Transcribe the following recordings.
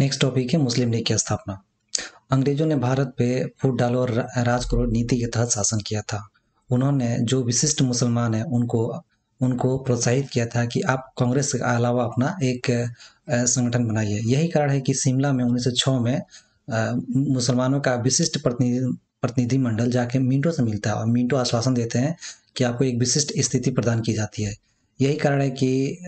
Next topic है मुस्लिम league की स्थापना। अंग्रेजों ने भारत पे फूट डालो और राज करो नीति के तहत शासन किया था। उन्होंने जो विशिष्ट मुसलमान हैं उनको प्रोत्साहित किया था कि आप कांग्रेस के अलावा अपना एक संगठन बनाइए। यही कारण है कि शिमला में 1906 में मुसलमानों का विशिष्ट प्रतिनिधि मंडल जाके मिंटो से मिलता है और मिंटो आश्वासन देते हैं कि आपको एक विशिष्ट स्थिति प्रदान की जाती है। यही कारण है कि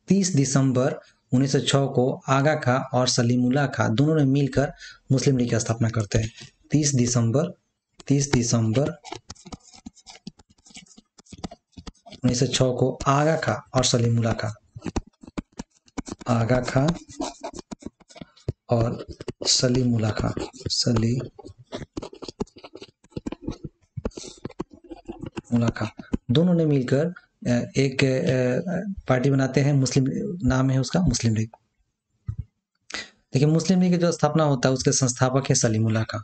30 दिसंबर 1906 को आगा खां और सलीमुल्लाह खां दोनों ने मिलकर मुस्लिम लीग की स्थापना करते हैं। 30 दिसंबर 1906 को आगा खां और सलीमुल्लाह खां और सलीमुल्लाह खां दोनों ने मिलकर एक पार्टी बनाते हैं। मुस्लिम नाम है उसका मुस्लिम लीग। देखिए, मुस्लिम लीग की जो स्थापना होता है उसके संस्थापक है सलीमुल्लाह खां।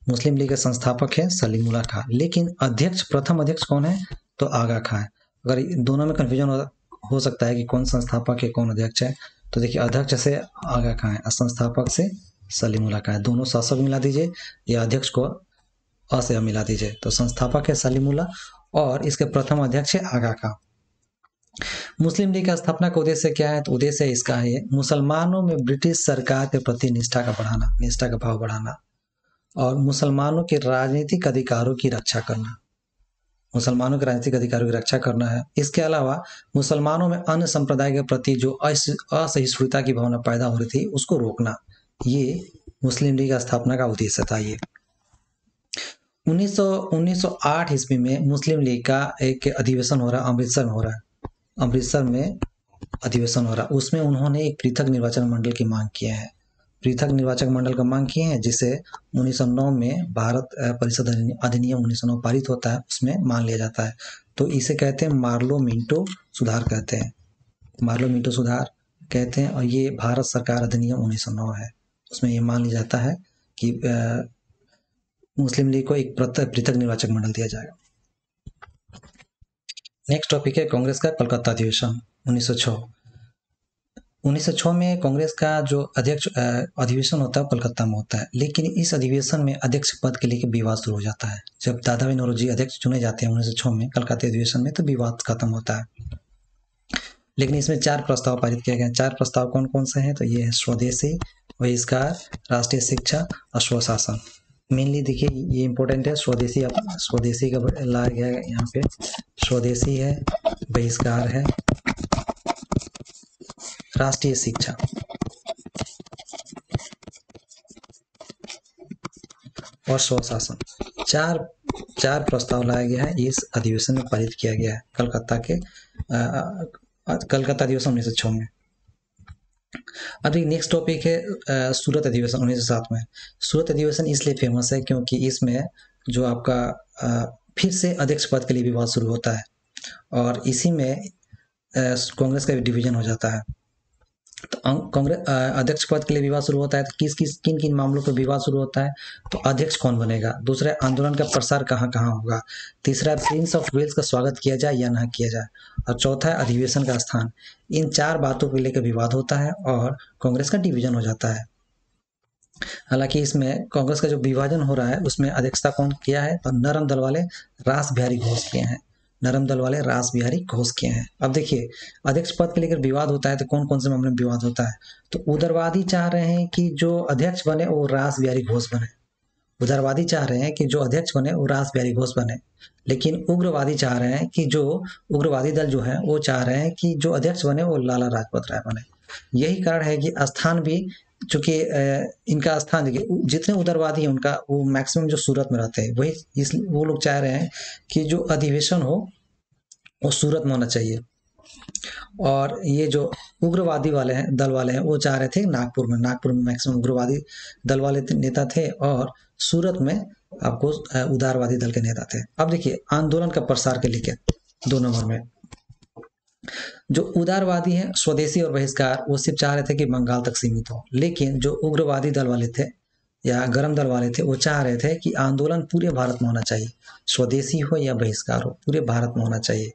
मुस्लिम लीग के संस्थापक है सलीमुल्लाह खां, लेकिन प्रथम अध्यक्ष कौन है? तो आगा खां है। अगर दोनों में कंफ्यूजन हो सकता है कि कौन संस्थापक है कौन अध्यक्ष है, तो देखिए अध्यक्ष से आगा खां है और संस्थापक से सलीमुल्लाह खां है। दोनों शासक मिला दीजिए या अध्यक्ष को अ से मिला दीजिए, तो संस्थापक है सलीमुल्लाह और इसके प्रथम अध्यक्ष है आगा खां। मुस्लिम लीग की स्थापना का उद्देश्य क्या है? तो उद्देश्य इसका है मुसलमानों में ब्रिटिश सरकार के प्रति निष्ठा का भाव बढ़ाना और मुसलमानों के राजनीतिक अधिकारों की रक्षा करना है। इसके अलावा मुसलमानों में अन्य संप्रदाय के प्रति जो असहिष्णुता की भावना पैदा हो रही थी उसको रोकना, ये मुस्लिम लीग की स्थापना का उद्देश्य था। ये 1908 ईस्वी में मुस्लिम लीग का एक अधिवेशन हो रहा है, अमृतसर में अधिवेशन हो रहा है। उसमें उन्होंने एक पृथक निर्वाचन मंडल की मांग किए हैं। जिसे 1909 में भारत परिषद अधिनियम 1909 पारित होता है, उसमें मान लिया जाता है। तो इसे कहते हैं मार्लो मिंटो सुधार कहते हैं और ये भारत सरकार अधिनियम 1909 है। उसमें ये मान लिया जाता है कि मुस्लिम लीग को एक पृथक निर्वाचक मंडल दिया जाएगा। नेक्स्ट टॉपिक है कांग्रेस का कलकत्ता अधिवेशन 1906 में कांग्रेस का जो अध्यक्ष अधिवेशन होता है कलकत्ता में होता है, लेकिन इस अधिवेशन में अध्यक्ष पद के लिए विवाद शुरू हो जाता है। जब दादा भाई नौरोजी अध्यक्ष चुने जाते हैं 1906 में कलकत्ता अधिवेशन में, तो विवाद खत्म होता है। लेकिन इसमें 4 प्रस्ताव पारित किए गए। 4 प्रस्ताव कौन कौन से हैं? तो ये है स्वदेशी, बहिष्कार, राष्ट्रीय शिक्षा और स्वशासन। मेनली देखिए ये इंपॉर्टेंट है। स्वदेशी का लाया गया है यहाँ पे। स्वदेशी है, बहिष्कार है, राष्ट्रीय शिक्षा और स्वशासन, चार प्रस्ताव लाया गया है। इस अधिवेशन में पारित किया गया है कलकत्ता अधिवेशन 1906 में। अभी नेक्स्ट टॉपिक है सूरत अधिवेशन 1907 में। सूरत अधिवेशन इसलिए फेमस है क्योंकि इसमें जो आपका फिर से अध्यक्ष पद के लिए विवाद शुरू होता है और इसी में कांग्रेस का डिवीजन हो जाता है। तो कांग्रेस अध्यक्ष पद के लिए विवाद शुरू होता है। तो किन मामलों पर विवाद शुरू होता है? तो अध्यक्ष कौन बनेगा, दूसरा आंदोलन का प्रसार कहाँ होगा, तीसरा प्रिंस ऑफ वेल्स का स्वागत किया जाए या ना किया जाए, और चौथा है अधिवेशन का स्थान। इन 4 बातों को लेकर विवाद होता है और कांग्रेस का डिवीजन हो जाता है। हालांकि इसमें कांग्रेस का जो विभाजन हो रहा है उसमें अध्यक्षता कौन किया है? तो नरम दल वाले रास बिहारी घोष किए हैं। अब देखिए अध्यक्ष पद के लेकर विवाद होता है तो कौन कौन से मामले में विवाद होता है? तो उदारवादी चाह रहे हैं कि जो अध्यक्ष बने वो रास बिहारी घोष बने। उदारवादी चाह रहे हैं कि जो अध्यक्ष बने वो रास बिहारी घोष बने, लेकिन उग्रवादी चाह रहे हैं कि जो उग्रवादी दल जो है वो चाह रहे हैं कि जो अध्यक्ष बने वो लाला लाजपत राय बने। यही कारण है कि स्थान भी, चूंकि इनका स्थान देखिए जितने उदारवादी हैं उनका वो मैक्सिमम जो सूरत में रहते हैं, वो लोग चाह रहे हैं कि जो अधिवेशन हो वो सूरत में होना चाहिए। और ये जो उग्रवादी दल वाले हैं वो चाह रहे थे नागपुर में मैक्सिमम उग्रवादी दल वाले नेता थे और सूरत में आपको उदारवादी दल के नेता थे। अब देखिए आंदोलन का प्रसार के लिए 2 नंबर में जो उदारवादी हैं स्वदेशी और बहिष्कार वो सिर्फ चाह रहे थे कि बंगाल तक सीमित हो, लेकिन जो उग्रवादी दल वाले थे या गरम दल वाले थे वो चाह रहे थे कि आंदोलन पूरे भारत में होना चाहिए, स्वदेशी हो या बहिष्कार हो पूरे भारत में होना चाहिए।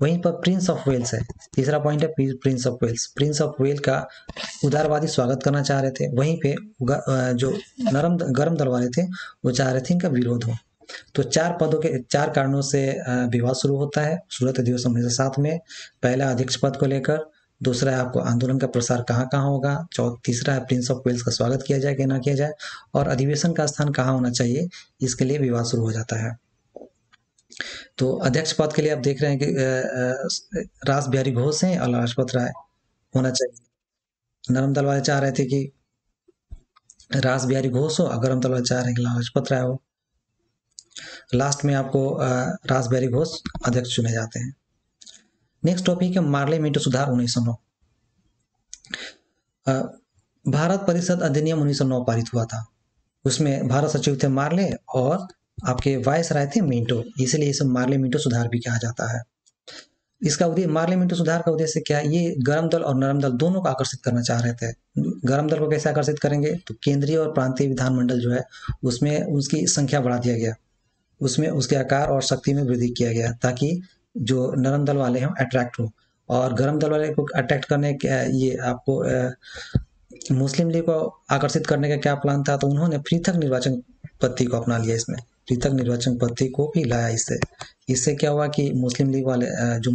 वहीं पर प्रिंस ऑफ वेल्स है, तीसरा पॉइंट है Prince of Wales. Prince of Wales का उदारवादी स्वागत करना चाह रहे थे, वहीं पे जो गर्म दल वाले थे वो चाह रहे थे इनका विरोध हो। तो चार कारणों से विवाद शुरू होता है सूरत दिवस 1907 में। पहला अध्यक्ष पद को लेकर, दूसरा है आपको आंदोलन का प्रसार कहाँ कहाँ होगा, तीसरा है प्रिंस ऑफ वेल्स का स्वागत किया जाए कि ना किया जाए, और अधिवेशन का स्थान कहाँ होना चाहिए, इसके लिए विवाद शुरू हो जाता है। तो अध्यक्ष पद के लिए आप देख रहे हैं कि रास बिहारी घोष हैं और लाजपत राय होना चाहिए। नरम दल वाले चाह रहे थे कि रास बिहारी घोष हो, और गरम दल वाले चाह रहे हैं कि लाजपत राय हो। लास्ट में आपको रास बिहारी घोष अध्यक्ष चुने जाते हैं। नेक्स्ट टॉपिक है मार्ले मिंटो सुधार 1909। भारत परिषद अधिनियम 1909 पारित हुआ था। उसमें भारत सचिव थे मार्ले और आपके वाइस राय थे मिंटो, इसलिए इसे मार्ले मिंटो सुधार भी कहा जाता है। इसका उद्देश्य, मार्ले मिंटो सुधार का उद्देश्य क्या है, ये गर्म दल और नरम दल दोनों को आकर्षित करना चाह रहे थे। गर्म दल को कैसे आकर्षित करेंगे, तो केंद्रीय और प्रांतीय विधानमंडल जो है उसमें उसकी संख्या बढ़ा दिया गया, उसमें उसके आकार और शक्ति में वृद्धि किया गया, ताकि जो नरम दल वाले हैं अट्रैक्ट हो। और गर्म दल वाले को अट्रैक्ट करने के ये आपको मुस्लिम लीग को आकर्षित करने का क्या प्लान था, तो उन्होंने पृथक निर्वाचन पद्धति को अपना लिया। इसमें पृथक निर्वाचन पद्धति को भी लाया। इससे क्या हुआ कि मुस्लिम लीग वाले जो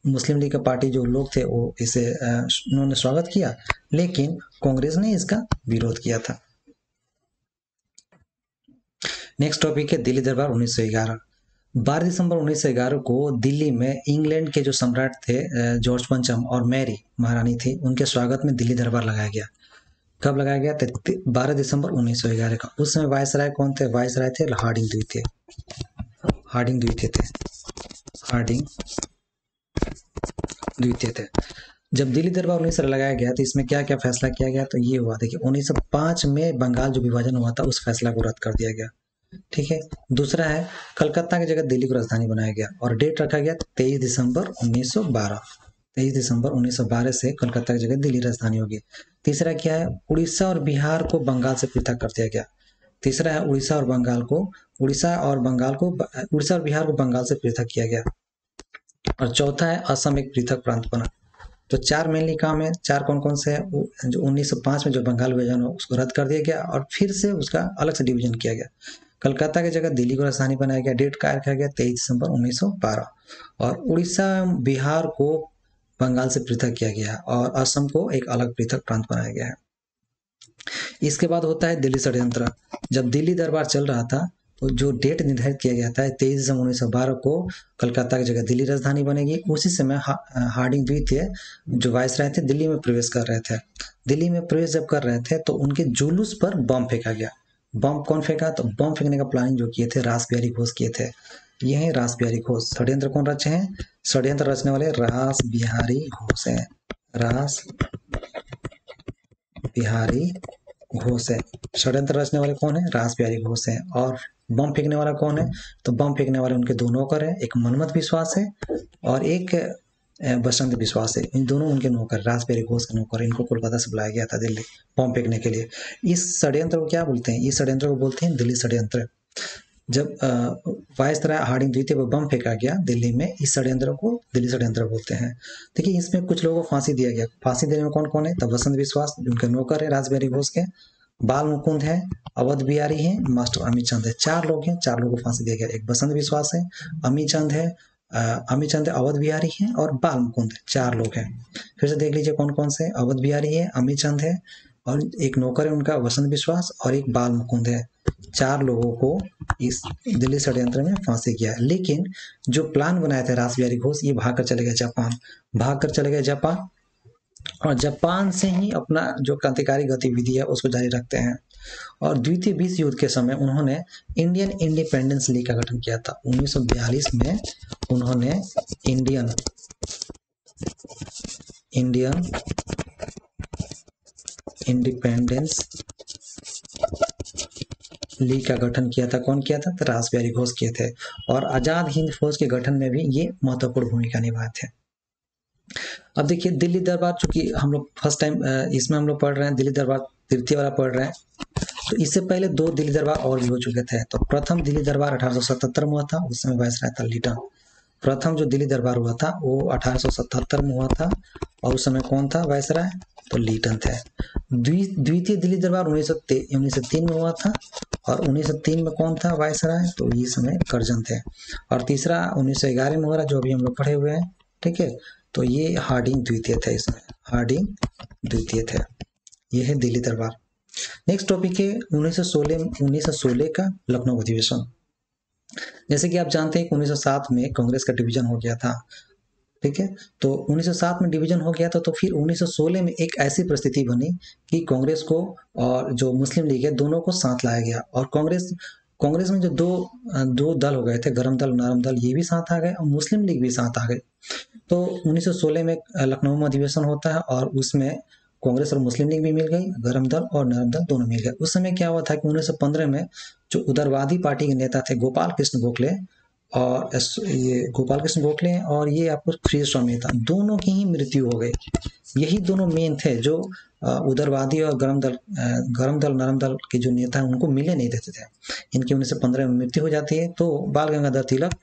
मुस्लिम लीग का पार्टी जो लोग थे वो इसे उन्होंने स्वागत किया, लेकिन कांग्रेस ने इसका विरोध किया था। नेक्स्ट टॉपिक है दिल्ली दरबार 1911। 12 दिसंबर 1911 को दिल्ली में इंग्लैंड के जो सम्राट थे जॉर्ज पंचम और मैरी महारानी थी, उनके स्वागत में दिल्ली दरबार लगाया गया। कब लगाया गया, 12 दिसंबर 1911 का। उस समय वायसराय कौन थे, वायसराय थे हार्डिंग द्वितीय। हार्डिंग द्वितीय थे। जब दिल्ली दरबार 1911 लगाया गया तो इसमें क्या क्या फैसला किया गया, तो ये हुआ, देखिए 1905 में बंगाल जो विभाजन हुआ था उस फैसला को रद्द कर दिया गया। ठीक है। दूसरा है कलकत्ता की जगह दिल्ली को राजधानी बनाया गया और डेट रखा गया 23 दिसंबर 1912। 23 दिसंबर 1912 से कलकत्ता की जगह दिल्ली राजधानी होगी। तीसरा क्या है, उड़ीसा और बिहार को बंगाल से पृथक कर दिया गया। तीसरा है उड़ीसा और बिहार को बंगाल से पृथक किया गया। और चौथा है असम एक पृथक प्रांत बना। तो चार मेनली काम है। चार कौन कौन से है, जो 1905 में जो बंगाल विभाजन हो उसको रद्द कर दिया गया और फिर से उसका अलग से डिवीजन किया गया। कलकत्ता की जगह दिल्ली को राजधानी बनाया गया, डेट का रखा गया 23 दिसंबर 1912। और उड़ीसा बिहार को बंगाल से पृथक किया गया और असम को एक अलग पृथक प्रांत बनाया गया है। इसके बाद होता है दिल्ली षड्यंत्र। जब दिल्ली दरबार चल रहा था तो जो डेट निर्धारित किया गया था 23 दिसंबर 1912 को कलकत्ता की जगह दिल्ली राजधानी बनेगी। उसी समय हार्डिंग द्वितीय जो वायसराय थे दिल्ली में प्रवेश कर रहे थे। दिल्ली में प्रवेश जब कर रहे थे तो उनके जुलूस पर बम फेंका गया। बम कौन फेंका, तो बम फेंकने का प्लानिंग जो किए थे रास बिहारी घोष किए थे। ये हैं रास बिहारी घोष। षड्यंत्र कौन रचे हैं, षड्यंत्र रचने वाले रास बिहारी घोष हैं। रास बिहारी घोष है। षड्यंत्र रचने वाले कौन है, रास बिहारी घोष है। और बम फेंकने वाला कौन है, तो बम फेंकने वाले उनके दो नौकर है, एक मनमथ विश्वास है और एक बसंत विश्वास है। इन दोनों उनके नौकर, रास बिहारी घोष के नौकर। इनको कोलकाता से बुलाया गया था दिल्ली बम फेंकने के लिए। इस षड्यंत्र को क्या बोलते हैं, इस षड्यंत्र को बोलते हैं दिल्ली षड्यंत्र। जब वायसराय हार्डिंग द्वितीय पर बम फेंका गया दिल्ली में, इस षड्यंत्र को दिल्ली षड्यंत्र बोलते हैं। देखिए इसमें कुछ लोगों को फांसी दिया गया। फांसी देने में कौन कौन है, तो बसंत विश्वास उनके नौकर है रास बिहारी घोष के, बाल मुकुंद है, अवध बिहारी है, मास्टर अमित चंद है। चार लोग हैं, चार लोगों को फांसी दिया गया। एक बसंत विश्वास है, अमित चंद है, अवध बिहारी है और बाल मुकुंद है। चार लोग हैं। फिर से देख लीजिए कौन कौन से, अवध बिहारी है, अमित चंद है और एक नौकर है उनका वसंत विश्वास और एक बाल मुकुंद है। चार लोगों को इस दिल्ली षड्यंत्र में फांसी किया। लेकिन जो प्लान बनाए थे रास बिहारी घोष, ये भागकर चले गए जापान। और जापान से ही अपना जो क्रांतिकारी गतिविधि है उसको जारी रखते हैं। और द्वितीय विश्व युद्ध के समय उन्होंने इंडियन इंडिपेंडेंस लीग का गठन किया था। 1942 में उन्होंने इंडियन इंडिपेंडेंस लीग का गठन किया था। कौन किया था, तो रास बिहारी घोष किए थे। और आजाद हिंद फौज के गठन में भी ये महत्वपूर्ण भूमिका निभाए थे। अब देखिए दिल्ली दरबार, चूंकि हम लोग फर्स्ट टाइम इसमें हम लोग पढ़ रहे हैं, दिल्ली दरबार तृतीय वाला पढ़ रहे हैं, तो इससे पहले दो दिल्ली दरबार और भी हो चुके थे। तो प्रथम दिल्ली दरबार 1877 में हुआ था, उस समय वायसराय था लिटन। प्रथम जो दिल्ली दरबार हुआ था वो 1877 में हुआ था, और उस समय कौन था वायसराय? तो लीटन थे। द्वितीय दिल्ली दरबार 1903 में हुआ था, और 1903 में कौन था वायसराय? तो इस समय कर्जन थे। और तीसरा 1911 में हो रहा, जो अभी हम लोग पढ़े हुए हैं, ठीक है। तो ये हार्डिंग द्वितीय थे, इसमें हार्डिंग द्वितीय थे। ये है दिल्ली दरबार। नेक्स्ट टॉपिक है 1916 का लखनऊ अधिवेशन। जैसे कि आप जानते हैं कि 1907 में कांग्रेस का डिवीजन हो गया था, ठीक है। तो 1907 में डिवीजन हो गया था, तो फिर 1916 में एक ऐसी परिस्थिति बनी कि कांग्रेस को और जो मुस्लिम लीग है दोनों को साथ लाया गया, और कांग्रेस में जो दो दल हो गए थे, गरम दल नरम दल, ये भी साथ आ गए और मुस्लिम लीग भी साथ आ गए। तो 1916 में लखनऊ में अधिवेशन होता है, और उसमें कांग्रेस और मुस्लिम लीग भी मिल गई, गरम दल और नरम दल दोनों मिल गए। उस समय क्या हुआ था कि 1915 में जो उदारवादी पार्टी के नेता थे गोपाल कृष्ण गोखले, और ये गोपाल कृष्ण गोखले और ये आपको श्री स्वामी था, दोनों की ही मृत्यु हो गई। यही दोनों मेन थे जो उदारवादी और गरम दल नरम दल के जो नेता हैं उनको मिले नहीं देते थे। इनकी 1915 में मृत्यु हो जाती है। तो बाल गंगाधर तिलक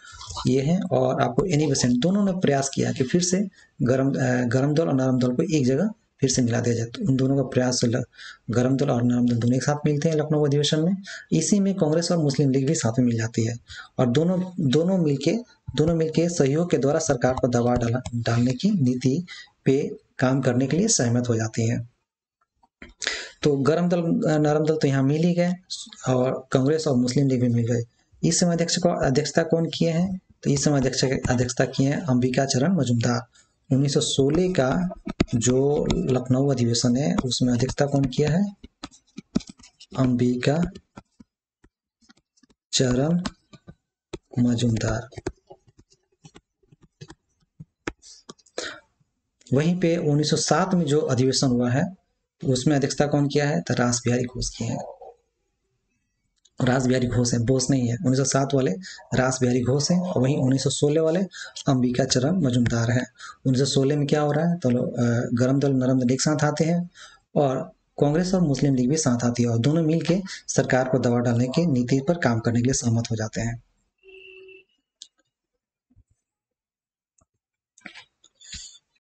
ये हैं, और आपको एनी बेसेंट, दोनों ने प्रयास किया कि फिर से गरम दल और नरम दल को एक जगह फिर से मिला दिया जाए। तो उन दोनों का प्रयास, गरम दल और नरम दल दोनों एक साथ मिलते हैं लखनऊ अधिवेशन में। इसी में कांग्रेस और मुस्लिम लीग भी साथ में मिल जाती है, और दोनों मिलके सहयोग के द्वारा सरकार पर दबाव डालने की नीति पे काम करने के लिए सहमत हो जाती है। तो गरम दल नरम दल तो यहाँ मिल ही गए, और कांग्रेस और मुस्लिम लीग भी मिल गए। इस समय अध्यक्षता कौन किए हैं? तो इस समय अध्यक्षता किए हैं अंबिका चरण मजूमदार। 1916 का जो लखनऊ अधिवेशन है उसमें अध्यक्षता कौन किया है? अंबिका चरण मजूमदार। वहीं पे 1907 में जो अधिवेशन हुआ है तो उसमें अध्यक्षता कौन किया है? तो रास बिहारी घोष किए हैं। रास बिहारी घोष है, बोस नहीं है। 1907 वाले रास बिहारी घोष हैं, और वहीं 1916 वाले अंबिका चरण मजूमदार हैं। 1916 में क्या हो रहा है? तो गरम दल नरम दल एक साथ आते हैं, और कांग्रेस और मुस्लिम लीग भी साथ आती है, और दोनों मिलकर सरकार पर दबाव डालने की नीति पर काम करने के लिए सहमत हो जाते हैं।